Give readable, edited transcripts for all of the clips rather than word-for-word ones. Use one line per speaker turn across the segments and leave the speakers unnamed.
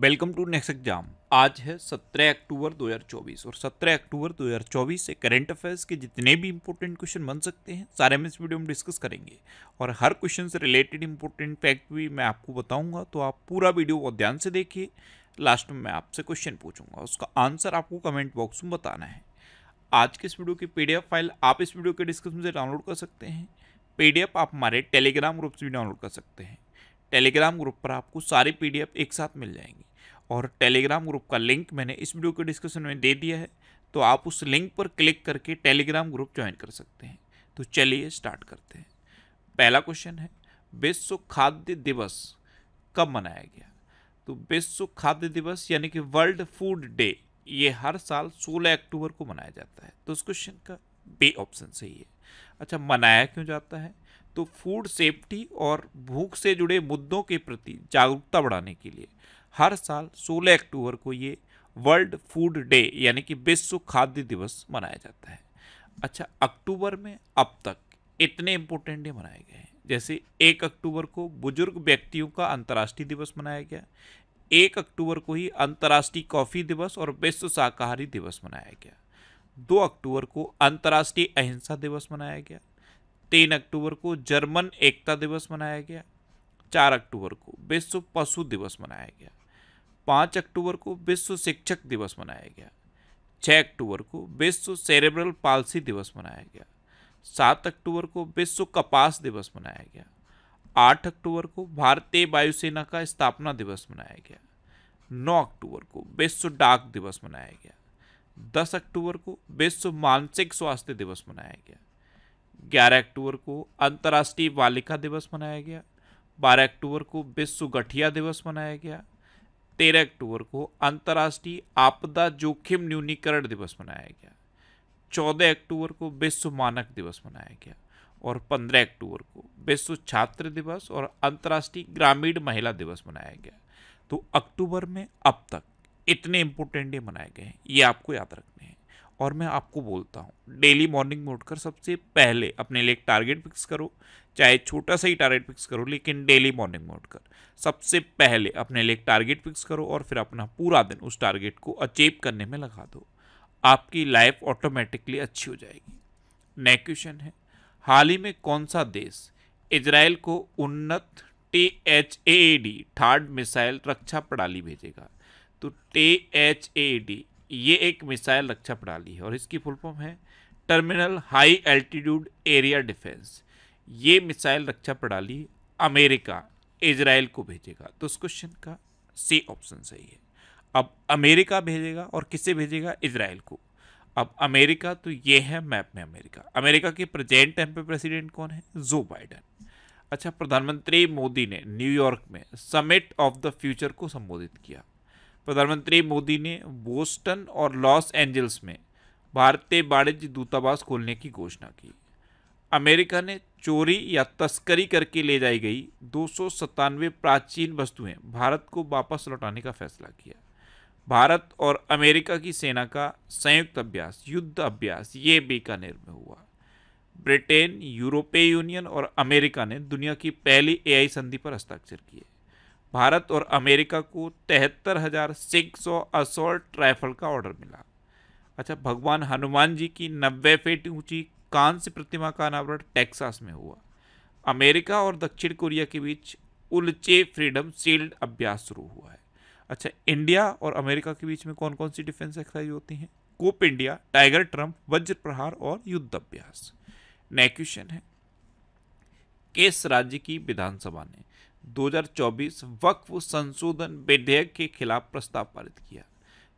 Welcome to next exam. आज है 17 अक्टूबर 2024 और 17 अक्टूबर 2024 से करंट अफेयर्स के जितने भी इंपॉर्टेंट क्वेश्चन बन सकते हैं सारे हम इस वीडियो में डिस्कस करेंगे और हर क्वेश्चन से रिलेटेड इंपॉर्टेंट फैक्ट भी मैं आपको बताऊंगा, तो आप पूरा वीडियो बहुत ध्यान से देखिए। लास्ट में मैं आपसे क्वेश्चन पूछूंगा, उसका आंसर आपको कमेंट बॉक्स में बताना है। आज के इस वीडियो की PDF फाइल आप इस वीडियो के डिस्क्रिप्शन से डाउनलोड कर सकते हैं। PDF आप हमारे टेलीग्राम ग्रुप से भी डाउनलोड कर सकते हैं। टेलीग्राम ग्रुप पर आपको सारी PDF एक साथ मिल जाएंगी और टेलीग्राम ग्रुप का लिंक मैंने इस वीडियो के डिस्क्रिप्शन में दे दिया है, तो आप उस लिंक पर क्लिक करके टेलीग्राम ग्रुप ज्वाइन कर सकते हैं। तो चलिए स्टार्ट करते हैं। पहला क्वेश्चन है, विश्व खाद्य दिवस कब मनाया गया? तो विश्व खाद्य दिवस यानी कि वर्ल्ड फूड डे ये हर साल 16 अक्टूबर को मनाया जाता है। तो उस क्वेश्चन का बी ऑप्शन सही है। अच्छा, मनाया क्यों जाता है? तो फूड सेफ्टी और भूख से जुड़े मुद्दों के प्रति जागरूकता बढ़ाने के लिए हर साल 16 अक्टूबर को ये वर्ल्ड फूड डे यानी कि विश्व खाद्य दिवस मनाया जाता है। अच्छा, अक्टूबर में अब तक इतने इंपॉर्टेंट डे मनाए गए हैं, जैसे 1 अक्टूबर को बुजुर्ग व्यक्तियों का अंतर्राष्ट्रीय दिवस मनाया गया, 1 अक्टूबर को ही अंतर्राष्ट्रीय कॉफी दिवस और विश्व शाकाहारी दिवस मनाया गया, 2 अक्टूबर को अंतर्राष्ट्रीय अहिंसा दिवस मनाया गया, 3 अक्टूबर को जर्मन एकता दिवस मनाया गया, 4 अक्टूबर को विश्व पशु दिवस मनाया गया, 5 अक्टूबर को विश्व शिक्षक दिवस मनाया गया, 6 अक्टूबर को विश्व सेरेब्रल पाल्सी दिवस मनाया गया, 7 अक्टूबर को विश्व कपास दिवस मनाया गया, 8 अक्टूबर को भारतीय वायुसेना का स्थापना दिवस मनाया गया, 9 अक्टूबर को विश्व डाक दिवस मनाया गया, 10 अक्टूबर को विश्व मानसिक स्वास्थ्य दिवस मनाया गया, 11 अक्टूबर को अंतर्राष्ट्रीय बालिका दिवस मनाया गया, 12 अक्टूबर को विश्व गठिया दिवस मनाया गया, 13 अक्टूबर को अंतर्राष्ट्रीय आपदा जोखिम न्यूनीकरण दिवस मनाया गया, 14 अक्टूबर को विश्व मानक दिवस मनाया गया और 15 अक्टूबर को विश्व छात्र दिवस और अंतर्राष्ट्रीय ग्रामीण महिला दिवस मनाया गया। तो अक्टूबर में अब तक इतने इंपॉर्टेंट डे मनाए गए हैं, ये आपको याद रखने हैं। और मैं आपको बोलता हूँ, डेली मॉर्निंग में उठकर सबसे पहले अपने लिए एक टारगेट फिक्स करो, चाहे छोटा सा ही टारगेट फिक्स करो, लेकिन डेली मॉर्निंग में उठकर सबसे पहले अपने लिए एक टारगेट फिक्स करो और फिर अपना पूरा दिन उस टारगेट को अचीव करने में लगा दो। आपकी लाइफ ऑटोमेटिकली अच्छी हो जाएगी। नेक्स्ट क्वेश्चन है, हाल ही में कौन सा देश इजराइल को उन्नत THAAD थर्ड मिसाइल रक्षा प्रणाली भेजेगा? तो THAAD ये एक मिसाइल रक्षा प्रणाली है और इसकी फुल फॉर्म है terminal high altitude area defence. ये मिसाइल रक्षा प्रणाली अमेरिका इजराइल को भेजेगा। तो उस क्वेश्चन का सी ऑप्शन सही है। अब अमेरिका भेजेगा और किसे भेजेगा? इजराइल को। अब अमेरिका, तो ये है मैप में अमेरिका। अमेरिका के प्रेजेंट टाइम पे प्रेसिडेंट कौन है? Joe Biden. अच्छा, प्रधानमंत्री मोदी ने न्यूयॉर्क में समिट ऑफ द फ्यूचर को संबोधित किया। प्रधानमंत्री मोदी ने बोस्टन और लॉस एंजल्स में भारतीय वाणिज्य दूतावास खोलने की घोषणा की। अमेरिका ने चोरी या तस्करी करके ले जाई गई 297 प्राचीन वस्तुएं भारत को वापस लौटाने का फैसला किया। भारत और अमेरिका की सेना का संयुक्त अभ्यास, युद्ध अभ्यास, ये बीकानेर में हुआ। ब्रिटेन, यूरोपीय यूनियन और अमेरिका ने दुनिया की पहली AI संधि पर हस्ताक्षर किए। भारत और अमेरिका को 73,600 असॉल्ट राइफल का ऑर्डर मिला। अच्छा, भगवान हनुमान जी की 90 फीट ऊंची कांस्य प्रतिमा का अनावरण टेक्सास में हुआ। अमेरिका और दक्षिण कोरिया के बीच उल्चे फ्रीडम शील्ड अभ्यास शुरू हुआ है। अच्छा, इंडिया और अमेरिका के बीच में कौन कौन सी डिफेंस एक्सरसाइज होती हैं? कोप इंडिया, टाइगर ट्रंप, वज्र प्रहार और युद्ध अभ्यास। नेक्स्ट क्वेश्चन है, किस राज्य की विधानसभा ने 2024 वक्फ संशोधन विधेयक के खिलाफ प्रस्ताव पारित किया?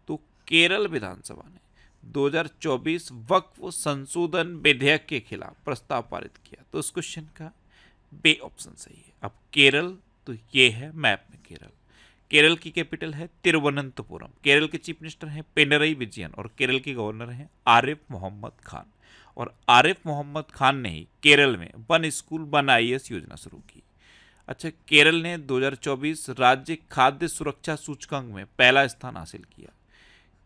तो केरल विधानसभा ने 2024 वक्फ संशोधन विधेयक के खिलाफ प्रस्ताव पारित किया। तो उस क्वेश्चन का बी ऑप्शन सही है। अब केरल, तो ये है मैप में केरल। केरल की कैपिटल है तिरुवनंतपुरम। केरल के चीफ मिनिस्टर हैं पिनरई विजयन और केरल के गवर्नर हैं आरिफ मोहम्मद खान। और आरिफ मोहम्मद खान ने ही केरल में वन स्कूल वन IAS योजना शुरू की। अच्छा, केरल ने 2024 राज्य खाद्य सुरक्षा सूचकांक में पहला स्थान हासिल किया।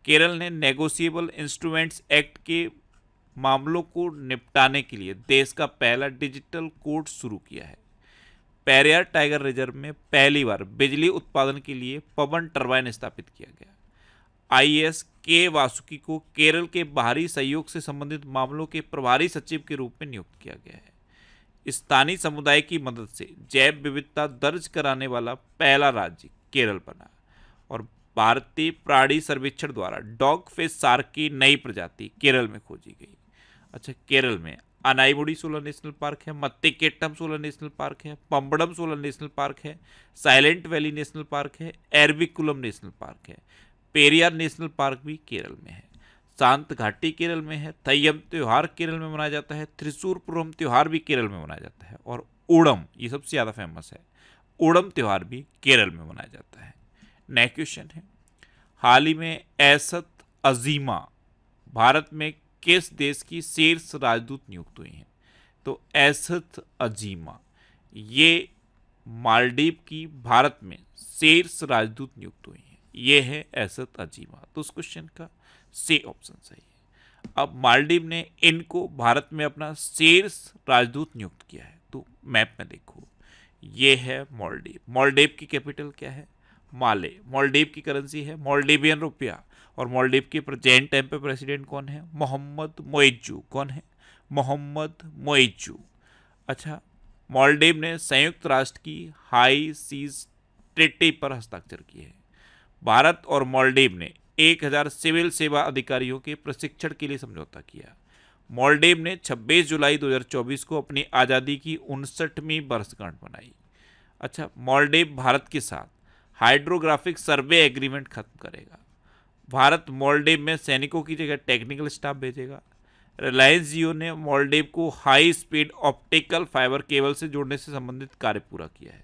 केरल ने नेगोशिएबल इंस्ट्रूमेंट्स एक्ट के मामलों को निपटाने के लिए देश का पहला डिजिटल कोर्ट शुरू किया है। पेरियार टाइगर रिजर्व में पहली बार बिजली उत्पादन के लिए पवन टरबाइन स्थापित किया गया। आईएएस के वासुकी को केरल के बाहरी सहयोग से संबंधित मामलों के प्रभारी सचिव के रूप में नियुक्त किया गया है। स्थानीय समुदाय की मदद से जैव विविधता दर्ज कराने वाला पहला राज्य केरल बना। और भारतीय प्राणी सर्वेक्षण द्वारा डॉग फिश शार्क की नई प्रजाति केरल में खोजी गई। अच्छा, केरल में अनाईमुडी सोलर नेशनल पार्क है, मत्तिकेट्टम सोलर नेशनल पार्क है, पंबड़म सोलर नेशनल पार्क है, साइलेंट वैली नेशनल पार्क है, एरविकुलम नेशनल पार्क है, पेरियार नेशनल पार्क भी केरल में है, शांत घाटी केरल में है, तय्यम त्यौहार केरल में मनाया जाता है, त्रिशूरपुरम त्यौहार भी केरल में मनाया जाता है, और ओणम, ये सबसे ज़्यादा फेमस है, ओणम त्यौहार भी केरल में मनाया जाता है। नेक्स्ट क्वेश्चन है, हाल ही में एसत अजीमा भारत में किस देश की शीर्ष राजदूत नियुक्त हुई हैं? तो एसत अजीमा ये मालदीव की भारत में शीर्ष राजदूत नियुक्त हुई हैं। ये है एसत अजीमा। तो उस क्वेश्चन का सी ऑप्शन सही है। अब मालदीव ने इनको भारत में अपना शीर्ष राजदूत नियुक्त किया है। तो मैप में देखो, ये है मालदीव। मालदीव की कैपिटल क्या है? माले। मालदीव की करेंसी है मालदीवियन रुपया। और मालदीव के प्रेजेंट टाइम पे प्रेसिडेंट कौन है? मोहम्मद मोइज्जू। कौन है? मोहम्मद मोइज्जू। अच्छा, मालदीव ने संयुक्त राष्ट्र की हाई सीज ट्रीटी पर हस्ताक्षर किए हैं। भारत और मालदीव ने 1000 सिविल सेवा अधिकारियों के प्रशिक्षण के लिए समझौता किया। मालदीव ने 26 जुलाई 2024 को अपनी आज़ादी की 59वीं वर्षगांठ मनाई। अच्छा, मालदीव भारत के साथ हाइड्रोग्राफिक सर्वे एग्रीमेंट खत्म करेगा। भारत मालदीव में सैनिकों की जगह टेक्निकल स्टाफ भेजेगा। रिलायंस जियो ने मालदीव को high speed optical fibre cable से जोड़ने से संबंधित कार्य पूरा किया है।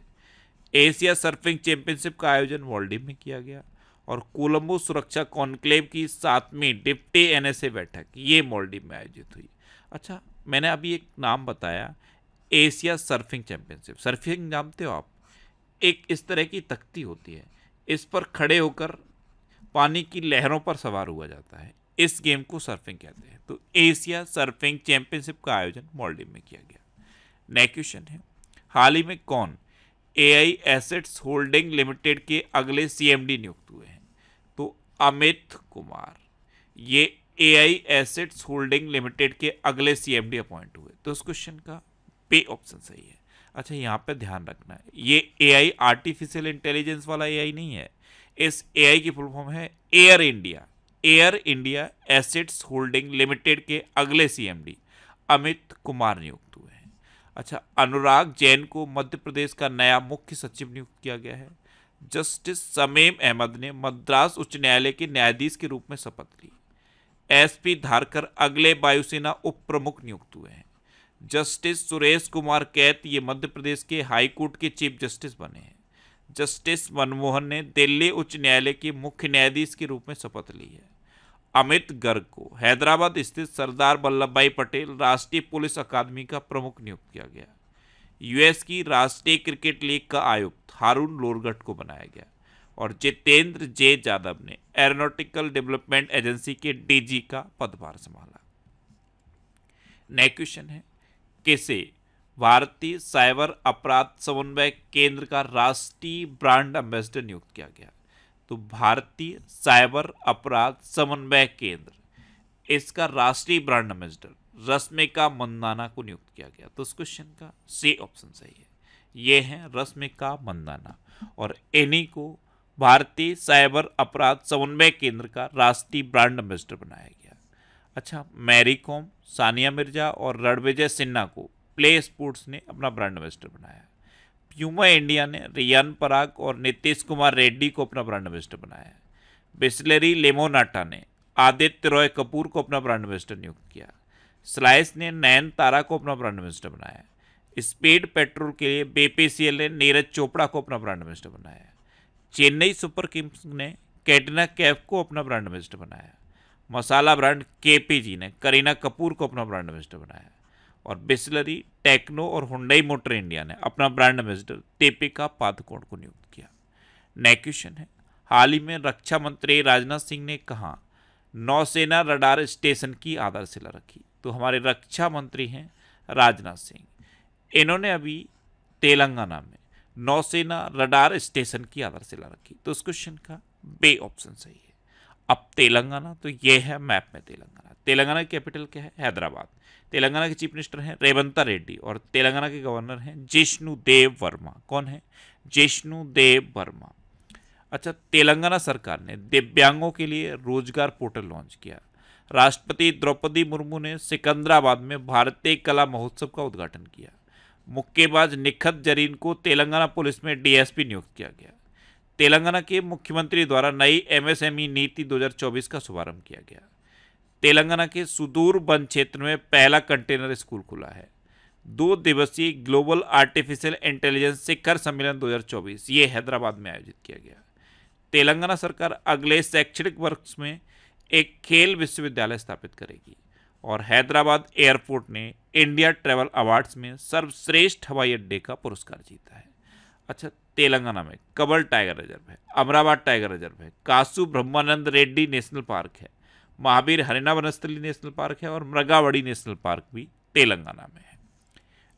एशिया सर्फिंग चैंपियनशिप का आयोजन मालदीव में किया गया। और कोलंबो सुरक्षा कॉन्क्लेव की 7वीं डिप्टी एनएसए बैठक ये मालदीव में आयोजित हुई। अच्छा, मैंने अभी एक नाम बताया, एशिया सर्फिंग चैंपियनशिप। सर्फिंग जानते हो आप? एक इस तरह की तख्ती होती है, इस पर खड़े होकर पानी की लहरों पर सवार हुआ जाता है। इस गेम को सर्फिंग कहते हैं। तो एशिया सर्फिंग चैंपियनशिप का आयोजन मालदीव में किया गया। नेक्स्ट क्वेश्चन है, हाल ही में कौन एआई एसेट्स होल्डिंग लिमिटेड के अगले सीएमडी नियुक्त हुए हैं? तो अमित कुमार ये एआई एसेट्स होल्डिंग लिमिटेड के अगले सीएमडी अपॉइंट हुए। तो उस क्वेश्चन का पे ऑप्शन सही है। अच्छा, यहाँ पे ध्यान रखना है, ये एआई आर्टिफिशियल इंटेलिजेंस वाला एआई नहीं है। इस एआई की फुल फॉर्म है air India. Air India assets holding limited के अगले सीएमडी अमित कुमार नियुक्त हुए हैं। अच्छा, अनुराग जैन को मध्य प्रदेश का नया मुख्य सचिव नियुक्त किया गया है। जस्टिस समीम अहमद ने मद्रास उच्च न्यायालय के न्यायाधीश के रूप में शपथ ली। एसपी धारकर अगले वायुसेना उप प्रमुख नियुक्त हुए हैं। जस्टिस सुरेश कुमार कैत ये मध्य प्रदेश के हाई कोर्ट के चीफ जस्टिस बने हैं। जस्टिस मनमोहन ने दिल्ली उच्च न्यायालय के मुख्य न्यायाधीश के रूप में शपथ ली है। अमित गर्ग को हैदराबाद स्थित सरदार वल्लभ भाई पटेल राष्ट्रीय पुलिस अकादमी का प्रमुख नियुक्त किया गया। यूएस की राष्ट्रीय क्रिकेट लीग का आयुक्त हारून लोरगट को बनाया गया। और जितेंद्र जे यादव ने एरोनॉटिकल डेवलपमेंट एजेंसी के डीजी का पदभार संभाला। नेक्स्ट क्वेश्चन है, किसे भारतीय साइबर अपराध समन्वय केंद्र का राष्ट्रीय ब्रांड एम्बेसडर नियुक्त किया गया? तो भारतीय साइबर अपराध समन्वय केंद्र, इसका राष्ट्रीय ब्रांड एम्बेसडर रश्मिका मंदाना को नियुक्त किया गया। तो इस क्वेश्चन का सी ऑप्शन सही है। ये है रश्मिका मंदाना और इन्हीं को भारतीय साइबर अपराध समन्वय केंद्र का राष्ट्रीय ब्रांड एम्बेसडर बनाया गया। अच्छा, मैरी कॉम, सानिया मिर्जा और रणविजय सिन्हा को प्ले स्पोर्ट्स ने अपना ब्रांड एम्बेसडर बनाया। प्यूमा इंडिया ने रियान पराग और नीतीश कुमार रेड्डी को अपना ब्रांड एम्बेसडर बनाया। बिस्लेरी लेमोनाटा ने आदित्य रॉय कपूर को अपना ब्रांड एम्बेसडर नियुक्त किया। स्लाइस ने नयन तारा को अपना ब्रांड एम्बेसडर बनाया। स्पीड पेट्रोल के लिए बीपीसीएल ने नीरज चोपड़ा को अपना ब्रांड एम्बेसडर बनाया। चेन्नई सुपर किंग्स ने कैटरीना कैफ को अपना ब्रांड एम्बेसडर बनाया। मसाला ब्रांड केपीजी ने करीना कपूर को अपना ब्रांड एम्बेसडर बनाया। और बिस्लरी, टेक्नो और हुंडई मोटर इंडिया ने अपना ब्रांड एम्बेसडर दीपिका पादुकोण को नियुक्त किया। नेक्स्ट क्वेश्चन है, हाल ही में रक्षा मंत्री राजनाथ सिंह ने कहा नौसेना रडार स्टेशन की आधारशिला रखी? तो हमारे रक्षा मंत्री हैं राजनाथ सिंह। इन्होंने अभी तेलंगाना में नौसेना रडार स्टेशन की आधारशिला रखी? तो इस क्वेश्चन का बे ऑप्शन सही है। अब तेलंगाना, तो ये है मैप में तेलंगाना। तेलंगाना की कैपिटल क्या है? हैदराबाद। तेलंगाना के चीफ मिनिस्टर हैं रेवंत रेड्डी और तेलंगाना के गवर्नर हैं जिष्णु देव वर्मा। कौन है? जिष्णु देव वर्मा। अच्छा, तेलंगाना सरकार ने दिव्यांगों के लिए रोजगार पोर्टल लॉन्च किया। राष्ट्रपति द्रौपदी मुर्मू ने सिकंदराबाद में भारतीय कला महोत्सव का उद्घाटन किया। मुक्केबाज निखत जरीन को तेलंगाना पुलिस में डीएसपी नियुक्त किया गया। तेलंगाना के मुख्यमंत्री द्वारा नई एमएसएमई नीति 2024 का शुभारंभ किया गया। तेलंगाना के सुदूर वन क्षेत्र में पहला कंटेनर स्कूल खुला है। 2 दिवसीय ग्लोबल आर्टिफिशियल इंटेलिजेंस शिखर सम्मेलन 2024 ये हैदराबाद में आयोजित किया गया। तेलंगाना सरकार अगले शैक्षणिक वर्ष में एक खेल विश्वविद्यालय स्थापित करेगी। और हैदराबाद एयरपोर्ट ने इंडिया ट्रैवल अवार्ड्स में सर्वश्रेष्ठ हवाई अड्डे का पुरस्कार जीता है। अच्छा, तेलंगाना में कबल टाइगर रिजर्व है, अमराबाद टाइगर रिजर्व है, कासु ब्रह्मानंद रेड्डी नेशनल पार्क है, महावीर हरिना वनस्थली नेशनल पार्क है और मृगावड़ी नेशनल पार्क भी तेलंगाना में है।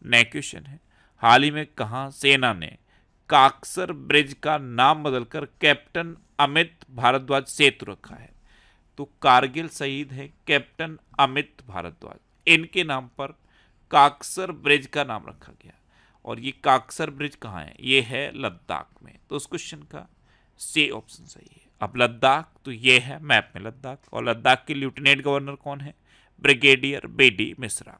नेक्स्ट क्वेश्चन है, हाल ही में कहाँ सेना ने काकसर ब्रिज का नाम बदलकर कैप्टन अमित भारद्वाज सेतु रखा है? तो कारगिल शहीद है कैप्टन अमित भारद्वाज, इनके नाम पर काकसर ब्रिज का नाम रखा गया। और ये काकसर ब्रिज कहाँ है? ये है लद्दाख में। तो उस क्वेश्चन का सी ऑप्शन सही है। अब लद्दाख, तो ये है मैप में लद्दाख। और लद्दाख के लेफ्टिनेंट गवर्नर कौन है? Brigadier B D Mishra.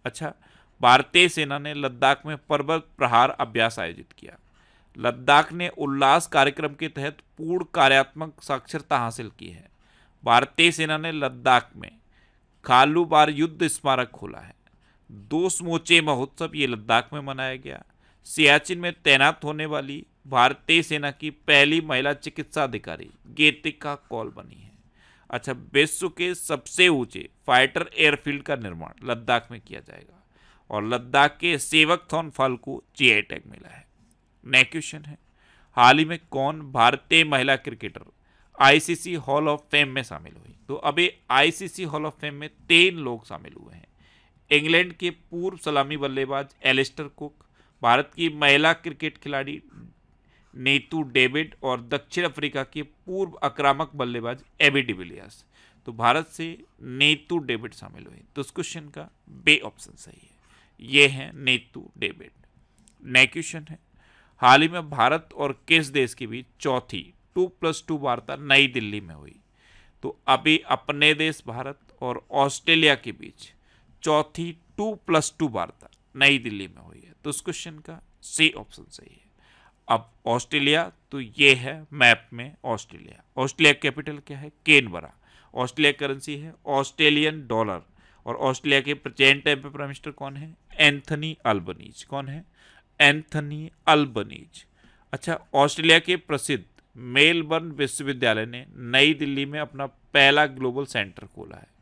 अच्छा, भारतीय सेना ने लद्दाख में पर्वत प्रहार अभ्यास आयोजित किया। लद्दाख ने उल्लास कार्यक्रम के तहत पूर्ण कार्यात्मक साक्षरता हासिल की है। भारतीय सेना ने लद्दाख में खालूबार युद्ध स्मारक खोला है। 2 समूचे महोत्सव ये लद्दाख में मनाया गया। सियाचिन में तैनात होने वाली भारतीय सेना की पहली महिला चिकित्सा अधिकारी गीतिका कौल बनी है। अच्छा, विश्व के सबसे ऊंचे फाइटर एयरफील्ड का निर्माण लद्दाख में किया जाएगा। और लद्दाख के सेवकथॉन फॉल को जीआई टैग मिला है। नेक्स्ट क्वेश्चन है, हाल ही में कौन भारतीय महिला cricketer ICC hall of fame में शामिल हुई? तो अभी आईसीसी हॉल ऑफ फेम में 3 लोग शामिल हुए हैं। इंग्लैंड के पूर्व सलामी बल्लेबाज एलिस्टर कुक, भारत की महिला क्रिकेट खिलाड़ी नीतू डेविड और दक्षिण अफ्रीका के पूर्व आक्रामक बल्लेबाज एबी डिविलियर्स। तो भारत से नीतू डेविड शामिल हुए। तो इस क्वेश्चन का बे ऑप्शन सही है, ये है नीतू डेविड। नेक्स्ट क्वेश्चन है, हाल ही में भारत और किस देश के बीच चौथी 2+2 वार्ता नई दिल्ली में हुई? तो अभी अपने देश भारत और ऑस्ट्रेलिया के बीच चौथी 2+2 वार्ता नई दिल्ली में हुई है। तो इस क्वेश्चन का सी ऑप्शन सही है। अब ऑस्ट्रेलिया, तो ये है मैप में ऑस्ट्रेलिया। ऑस्ट्रेलिया कैपिटल क्या है? कैनबरा। ऑस्ट्रेलिया करेंसी है ऑस्ट्रेलियन डॉलर। और ऑस्ट्रेलिया के प्रेजेंट टाइम पे प्राइम मिनिस्टर कौन है? Anthony Albanese. कौन है? Anthony Albanese. अच्छा, ऑस्ट्रेलिया के प्रसिद्ध मेलबर्न विश्वविद्यालय ने नई दिल्ली में अपना पहला ग्लोबल सेंटर खोला है।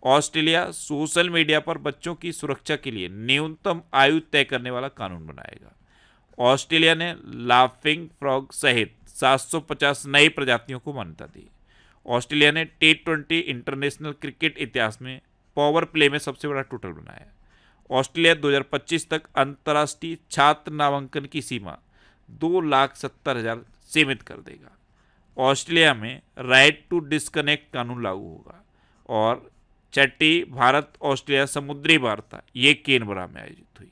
ऑस्ट्रेलिया सोशल मीडिया पर बच्चों की सुरक्षा के लिए न्यूनतम आयु तय करने वाला कानून बनाएगा। ऑस्ट्रेलिया ने लाफिंग फ्रॉग सहित 750 नई प्रजातियों को मान्यता दी। ऑस्ट्रेलिया ने T20 इंटरनेशनल क्रिकेट इतिहास में पावर प्ले में सबसे बड़ा टोटल बनाया। ऑस्ट्रेलिया 2025 तक अंतर्राष्ट्रीय छात्र नामांकन की सीमा 2,70,000 सीमित कर देगा। ऑस्ट्रेलिया में राइट टू डिस्कनेक्ट कानून लागू होगा। और छठी भारत ऑस्ट्रेलिया समुद्री वार्ता ये कैनबरा में आयोजित हुई।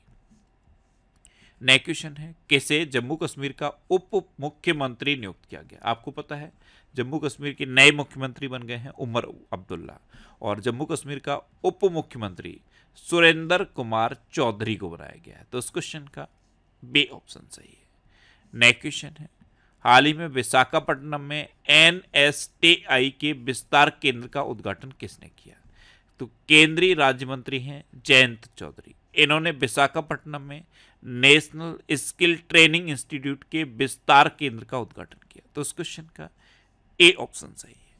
नेक्स्ट क्वेश्चन है, किसे जम्मू कश्मीर का उप मुख्यमंत्री नियुक्त किया गया? आपको पता है जम्मू कश्मीर के नए मुख्यमंत्री बन गए हैं उमर अब्दुल्ला। और जम्मू कश्मीर का उप मुख्यमंत्री सुरेंद्र कुमार चौधरी को बनाया गया है। तो इस क्वेश्चन का बी ऑप्शन सही है। नेक्स्ट क्वेश्चन है, हाल ही में विशाखापट्टनम में NSTI के विस्तार केंद्र का उद्घाटन किसने किया? तो केंद्रीय राज्य मंत्री हैं जयंत चौधरी। इन्होंने विशाखापट्टनम में नेशनल स्किल ट्रेनिंग इंस्टीट्यूट के विस्तार केंद्र का उद्घाटन किया। तो इस क्वेश्चन का ए ऑप्शन सही है।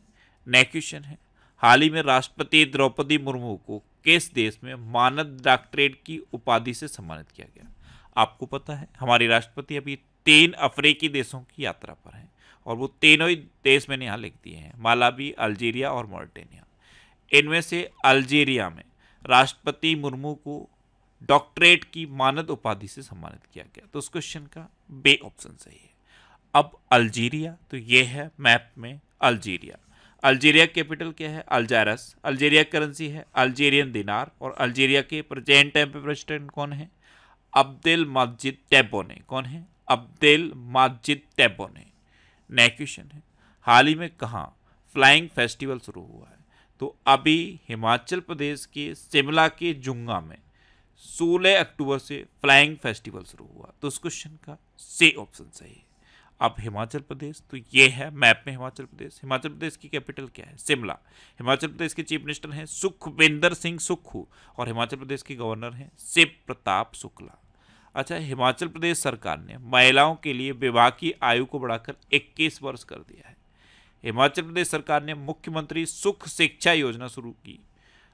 नेक्स्ट क्वेश्चन है, हाल ही में राष्ट्रपति द्रौपदी मुर्मू को किस देश में मानद डॉक्टरेट की उपाधि से सम्मानित किया गया? आपको पता है हमारी राष्ट्रपति अभी 3 अफ्रीकी देशों की यात्रा पर हैं और वो तीनों ही देश मैंने यहाँ लिख दिए हैं, मालावी, अल्जीरिया और मॉरिटेनिया। इनमें से अल्जीरिया में राष्ट्रपति मुर्मू को डॉक्टरेट की मानद उपाधि से सम्मानित किया गया? तो उस क्वेश्चन का बे ऑप्शन सही है। अब अल्जीरिया, तो ये है मैप में अल्जीरिया। अल्जीरिया कैपिटल क्या है? अल्जारस। अल्जीरिया करेंसी है अल्जीरियन दिनार। और अल्जीरिया के प्रेजेंट टाइम पे प्रेसिडेंट कौन है? अब्देल माजिद टेबोने। कौन है? अब्देल माजिद टेबोने। नेक्स्ट क्वेश्चन है, हाल ही में कहाँ फ्लाइंग फेस्टिवल शुरू हुआ है? तो अभी हिमाचल प्रदेश के शिमला के जुंगा में 16 अक्टूबर से फ्लाइंग फेस्टिवल शुरू हुआ। तो उस क्वेश्चन का सी ऑप्शन सही है। अब हिमाचल प्रदेश, तो ये है मैप में हिमाचल प्रदेश। हिमाचल प्रदेश की कैपिटल क्या है? शिमला। हिमाचल प्रदेश के चीफ मिनिस्टर हैं सुखविंदर सिंह सुक्खू और हिमाचल प्रदेश के गवर्नर हैं शिव प्रताप शुक्ला। अच्छा, हिमाचल प्रदेश सरकार ने महिलाओं के लिए विवाह की आयु को बढ़ाकर 21 वर्ष कर दिया है। हिमाचल प्रदेश सरकार ने मुख्यमंत्री सुख शिक्षा योजना शुरू की।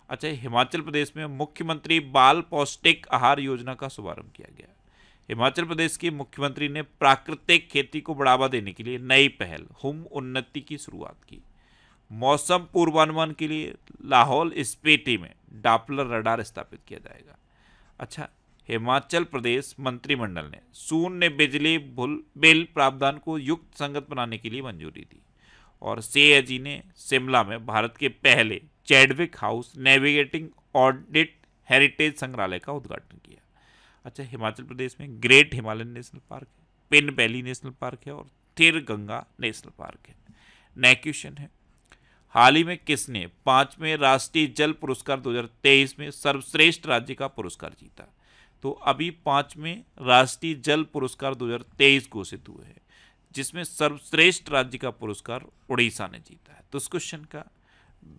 अच्छा, हिमाचल प्रदेश में मुख्यमंत्री बाल पौष्टिक आहार योजना का शुभारंभ किया गया। हिमाचल प्रदेश के मुख्यमंत्री ने प्राकृतिक खेती को बढ़ावा देने के लिए नई पहल हुम उन्नति की शुरुआत की। मौसम पूर्वानुमान के लिए लाहौल स्पीति में डापलर रडार स्थापित किया जाएगा। अच्छा, हिमाचल प्रदेश मंत्रिमंडल ने शून्य बिजली बिल प्रावधान को युक्त संगत बनाने के लिए मंजूरी दी। और सीएजी ने शिमला में भारत के पहले Chadwick house navigating audit heritage संग्रहालय का उद्घाटन किया। अच्छा, हिमाचल प्रदेश में ग्रेट हिमालयन नेशनल पार्क है, पिन वैली नेशनल पार्क है और थिर गंगा नेशनल पार्क है। नेक्स्ट क्वेश्चन है, हाल ही में किसने 5वें राष्ट्रीय जल पुरस्कार 2023 में सर्वश्रेष्ठ राज्य का पुरस्कार जीता? तो अभी 5वें राष्ट्रीय जल पुरस्कार 2023 घोषित हुए हैं, जिसमें सर्वश्रेष्ठ राज्य का पुरस्कार उड़ीसा ने जीता है। तो इस क्वेश्चन का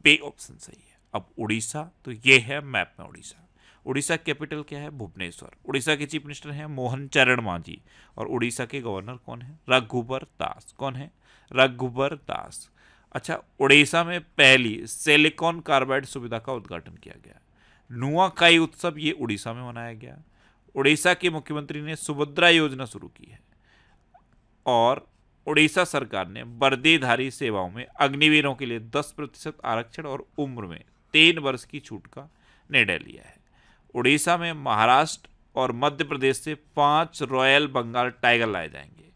बे ऑप्शन सही है। अब उड़ीसा, तो ये है मैप में उड़ीसा। उड़ीसा कैपिटल क्या है? भुवनेश्वर। उड़ीसा के चीफ मिनिस्टर हैं मोहन चरण मांझी और उड़ीसा के गवर्नर कौन है? रघुबर दास। कौन है? रघुबर दास। अच्छा, उड़ीसा में पहली सिलिकॉन कार्बाइड सुविधा का उद्घाटन किया गया। नुआखाई उत्सव ये उड़ीसा में मनाया गया। उड़ीसा के मुख्यमंत्री ने सुभद्रा योजना शुरू की है। और उड़ीसा सरकार ने वर्दीधारी सेवाओं में अग्निवीरों के लिए 10% आरक्षण और उम्र में 3 वर्ष की छूट का निर्णय लिया है। उड़ीसा में महाराष्ट्र और मध्य प्रदेश से 5 रॉयल बंगाल टाइगर लाए जाएंगे।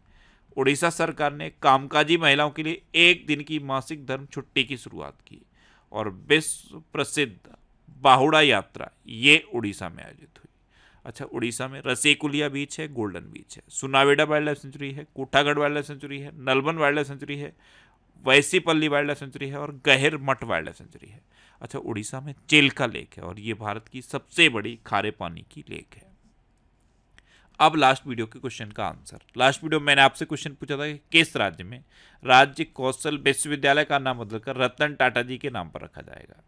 उड़ीसा सरकार ने कामकाजी महिलाओं के लिए 1 दिन की मासिक धर्म छुट्टी की शुरुआत की। और विश्व प्रसिद्ध बाहुड़ा यात्रा ये उड़ीसा में आयोजित हुई। अच्छा, उड़ीसा में रसेकुलिया बीच है, गोल्डन बीच है, सुनावेडा वाइल्ड लाइफ सेंचुरी है, कोठागढ़ वाइल्ड लाइफ सेंचुरी है, नलबन वाइल्ड लाइफ सेंचुरी है, वैसीपल्ली वाइल्ड लाइफ सेंचुरी है और गहिर मठ वाइल्ड लाइफ सेंचुरी है। अच्छा, उड़ीसा में चिल्का लेक है और ये भारत की सबसे बड़ी खारे पानी की लेक है। अब लास्ट वीडियो के क्वेश्चन का आंसर। लास्ट वीडियो मैंने आपसे क्वेश्चन पूछा था कि किस राज्य में राज्य कौशल विश्वविद्यालय का नाम बदलकर रतन टाटा जी के नाम पर रखा जाएगा?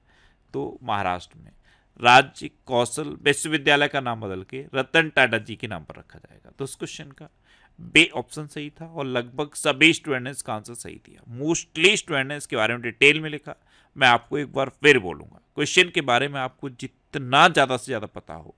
तो महाराष्ट्र में राज्य कौशल विश्वविद्यालय का नाम बदल के रतन टाटा जी के नाम पर रखा जाएगा। तो उस क्वेश्चन का बे ऑप्शन सही था और लगभग सभी स्टूडेंट ने इसका आंसर सही दिया। मोस्टली स्टूडेंट ने इसके बारे में डिटेल में लिखा। मैं आपको एक बार फिर बोलूंगा, क्वेश्चन के बारे में आपको जितना ज़्यादा से ज़्यादा पता हो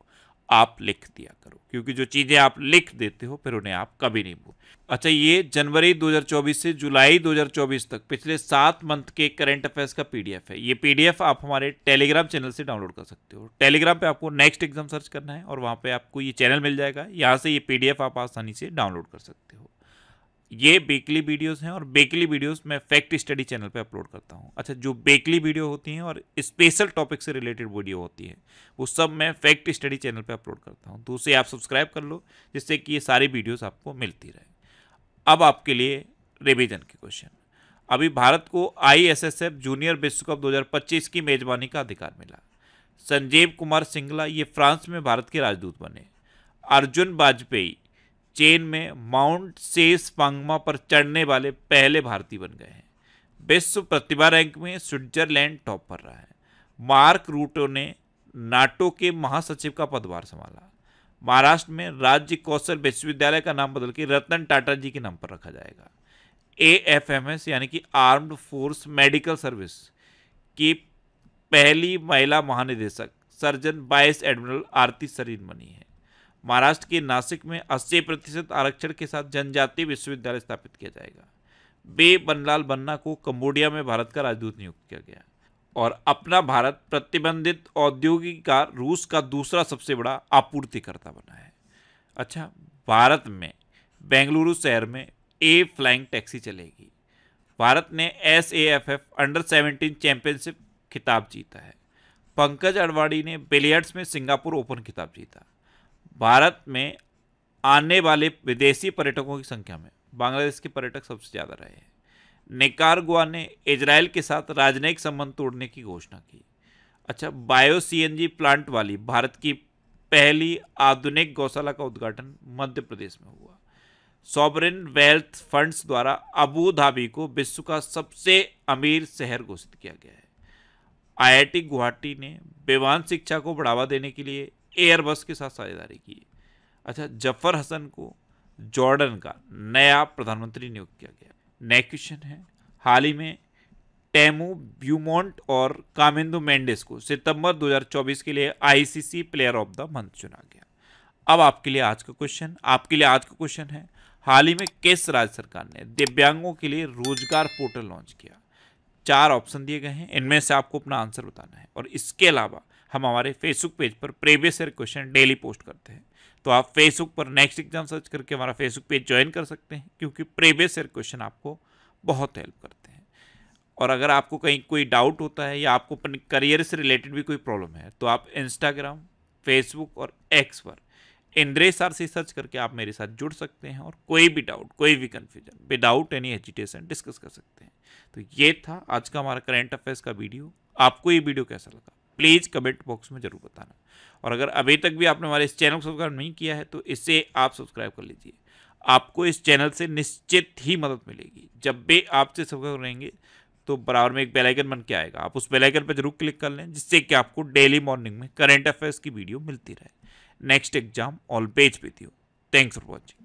आप लिख दिया करो, क्योंकि जो चीज़ें आप लिख देते हो फिर उन्हें आप कभी नहीं भूल। अच्छा, ये जनवरी 2024 से जुलाई 2024 तक पिछले 7 मंथ के करंट अफेयर्स का पीडीएफ है। ये पीडीएफ आप हमारे टेलीग्राम चैनल से डाउनलोड कर सकते हो। टेलीग्राम पे आपको नेक्स्ट एग्जाम सर्च करना है और वहाँ पे आपको ये चैनल मिल जाएगा। यहाँ से ये पीडीएफ आप आसानी से डाउनलोड कर सकते हो। ये वीकली वीडियोस हैं और वीकली वीडियोस मैं फैक्ट स्टडी चैनल पे अपलोड करता हूँ। अच्छा, जो वीकली वीडियो होती हैं और स्पेशल टॉपिक से रिलेटेड वीडियो होती है वो सब मैं फैक्ट स्टडी चैनल पे अपलोड करता हूँ, तो उसे आप सब्सक्राइब कर लो जिससे कि ये सारी वीडियोस आपको मिलती रहे। अब आपके लिए रिवीजन के क्वेश्चन। अभी भारत को ISSF जूनियर विश्व कप 2025 की मेजबानी का अधिकार मिला। संजीव कुमार सिंगला ये फ्रांस में भारत के राजदूत बने। अर्जुन वाजपेयी चीन में माउंट सेसपांगमा पर चढ़ने वाले पहले भारतीय बन गए हैं। विश्व प्रतिभा रैंक में स्विट्जरलैंड टॉप पर रहा है। मार्क रूटो ने नाटो के महासचिव का पदभार संभाला। महाराष्ट्र में राज्य कौशल विश्वविद्यालय का नाम बदल के रतन टाटा जी के नाम पर रखा जाएगा। AFMS यानी कि आर्म्ड फोर्स मेडिकल सर्विस की पहली महिला महानिदेशक सर्जन वाइस एडमिरल आरती सरीन बनी है। महाराष्ट्र के नासिक में 80% आरक्षण के साथ जनजातीय विश्वविद्यालय स्थापित किया जाएगा। बे बनलाल बन्ना को कंबोडिया में भारत का राजदूत नियुक्त किया गया। और अपना भारत प्रतिबंधित औद्योगिक का रूस का दूसरा सबसे बड़ा आपूर्तिकर्ता बना है। अच्छा, भारत में बेंगलुरु शहर में ए फ्लाइंग टैक्सी चलेगी। भारत ने SAFF अंडर-17 चैंपियनशिप खिताब जीता है। पंकज अडवाणी ने बिलियर्ड्स में सिंगापुर ओपन खिताब जीता। भारत में आने वाले विदेशी पर्यटकों की संख्या में बांग्लादेश के पर्यटक सबसे ज़्यादा रहे हैं। निकारागुआ ने इजराइल के साथ राजनयिक संबंध तोड़ने की घोषणा की। अच्छा, बायो CNG प्लांट वाली भारत की पहली आधुनिक गौशाला का उद्घाटन मध्य प्रदेश में हुआ। सॉवरेन वेल्थ फंड्स द्वारा अबू धाबी को विश्व का सबसे अमीर शहर घोषित किया गया है। IIT गुवाहाटी ने विमान शिक्षा को बढ़ावा देने के लिए एयरबस के साथ साझेदारी की। अच्छा, जफर हसन को जॉर्डन का नया प्रधानमंत्री नियुक्त किया गया। नेक्स्ट क्वेश्चन है, हाल ही में टेमू ब्यूमोंट और कामिंदो मेंडिस को सितंबर 2024 के लिए ICC player of the month चुना गया। अब आपके लिए आज का क्वेश्चन है, हाल ही में किस राज्य सरकार ने दिव्यांगों के लिए रोजगार पोर्टल लॉन्च किया? 4 ऑप्शन दिए गए हैं, इनमें से आपको अपना आंसर बताना है। और इसके अलावा हम हमारे फेसबुक पेज पर previous year question daily post करते हैं, तो आप फेसबुक पर नेक्स्ट एग्जाम सर्च करके हमारा फेसबुक पेज ज्वाइन कर सकते हैं, क्योंकि प्रीवियस ईयर क्वेश्चन आपको बहुत हेल्प करते हैं। और अगर आपको कहीं कोई डाउट होता है या आपको अपने करियर से रिलेटेड भी कोई प्रॉब्लम है, तो आप इंस्टाग्राम, फेसबुक और एक्स पर इंद्रेश सर से सर्च करके आप मेरे साथ जुड़ सकते हैं और कोई भी डाउट, कोई भी confusion without any hesitation discuss कर सकते हैं। तो ये था आज का हमारा करंट अफेयर्स का वीडियो। आपको ये वीडियो कैसा लगा प्लीज़ कमेंट बॉक्स में जरूर बताना। और अगर अभी तक भी आपने हमारे इस चैनल को सब्सक्राइब नहीं किया है, तो इसे आप सब्सक्राइब कर लीजिए। आपको इस चैनल से निश्चित ही मदद मिलेगी। जब भी आपसे सब्सक्राइब करेंगे तो बराबर में एक बेल आइकन बन के आएगा, आप उस बेल आइकन पर जरूर क्लिक कर लें, जिससे कि आपको डेली मॉर्निंग में करंट अफेयर्स की वीडियो मिलती रहे। Next exam always with you. Thanks for watching.